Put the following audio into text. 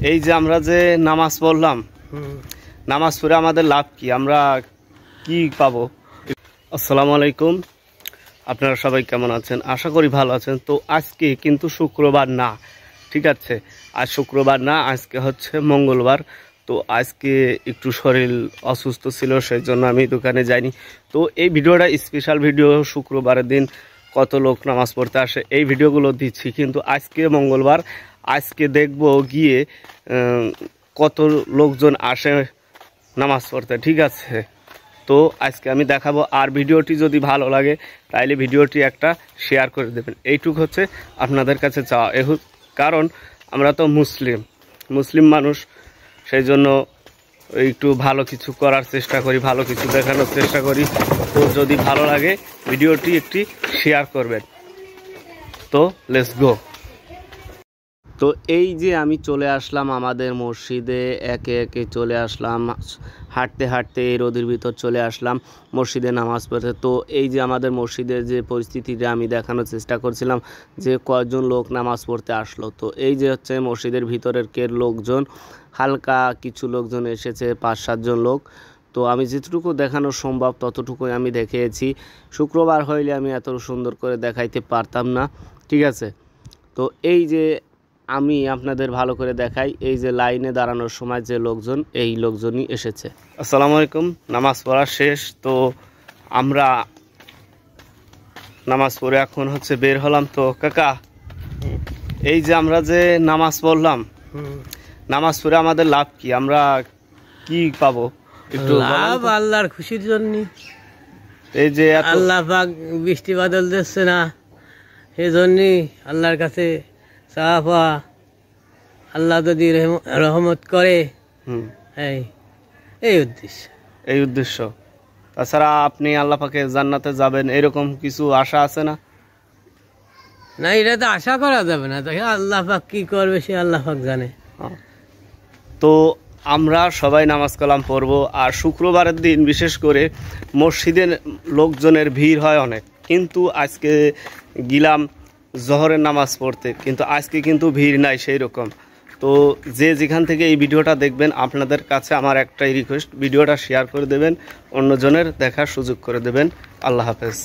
এই যে আমরা যে নামাজ পড়লাম, নামাজ পড়ে আমাদের লাভ কি, আমরা কি পাবো? আসসালামু আলাইকুম, আপনারা সবাই কেমন আছেন? আশা করি ভালো আছেন। তো আজকে কিন্তু শুক্রবার না, ঠিক আছে? আজ শুক্রবার না, আজকে হচ্ছে মঙ্গলবার। তো আজকে একটু শরীর অসুস্থ ছিল, সেই জন্য আমি দোকানে যাইনি। তো এই ভিডিওটা স্পেশাল ভিডিও, শুক্রবারের দিন কত লোক নামাজ পড়তে আসে এই ভিডিওগুলো দিচ্ছি। কিন্তু আজকে মঙ্গলবার, আজকে দেখব গিয়ে কত লোকজন আসে নামাজ পড়তে, ঠিক আছে? তো আজকে আমি দেখাবো। আর ভিডিওটি যদি ভালো লাগে তাইলে ভিডিওটি একটা শেয়ার করে দেবেন, এইটুকু হচ্ছে আপনাদের কাছে চাওয়া। কারণ আমরা তো মুসলিম মানুষ, সেই জন্য একটু ভালো কিছু করার চেষ্টা করি, ভালো কিছু দেখানোর চেষ্টা করি। তো যদি ভালো লাগে ভিডিওটি একটি শেয়ার করবেন। তো লেটস গো। তো এই যে আমি চলে আসলাম আমাদের মসজিদে, একে একে চলে আসলাম, হাঁটতে হাঁটতে এই রোদের ভিতর চলে আসলাম মসজিদে নামাজ পড়তে। তো এই যে আমাদের মসজিদের যে পরিস্থিতিটা আমি দেখানোর চেষ্টা করছিলাম, যে কয়েকজন লোক নামাজ পড়তে আসলো। তো এই যে হচ্ছে মসজিদের ভিতরের লোকজন, হালকা কিছু লোকজন এসেছে, 5-7 জন লোক। তো আমি যেটুকু দেখানো সম্ভব ততটুকুই আমি দেখিয়েছি। শুক্রবার হইলে আমি এত সুন্দর করে দেখাইতে পারতাম না, ঠিক আছে? তো এই যে আমি আপনাদের ভালো করে দেখাই, এই যে লাইনে দাঁড়ানোর সময় যে লোকজন, এই লোকজনই এসেছে। আসসালামু আলাইকুম, নামাজ পড়া শেষ। তো আমরা নামাজ পড়ে এখন হচ্ছে বের হলাম। তো কাকা, এই যে আমরা যে নামাজ পড়লাম, নামাজ পড়ে আমাদের লাভ কি, আমরা কি পাবো একটু লাভ? আল্লাহর খুশির জন্য। এই যে আল্লাহ পাক বৃষ্টি বাদল দিচ্ছে না, সেই জন্যই আল্লাহর কাছে চাওয়া, আল্লাহ যদি রহমত করে, এই উদ্দেশ্য। তাছাড়া আপনি আল্লাহ পাকে জান্নাতে যাবেন এরকম কিছু আশা আছে না? না, এটা তো আশা করা যাবে না। আল্লাহ পাক কি করবে সে আল্লাহ পাক জানে। তো আমরা সবাই নামাজ কালাম পড়বো। আর শুক্রবারের দিন বিশেষ করে মসজিদে লোকজনের ভিড় হয় অনেক। কিন্তু আজকে গেলাম জোহরের নামাজ পড়তে, কিন্তু আজকে কিন্তু ভিড় নাই সেই রকম। তো যে যেখান থেকে এই ভিডিওটা দেখবেন, আপনাদের কাছে আমার একটাই রিকোয়েস্ট, ভিডিওটা শেয়ার করে দেবেন, অন্যজনের দেখার সুযোগ করে দেবেন। আল্লাহ হাফেজ।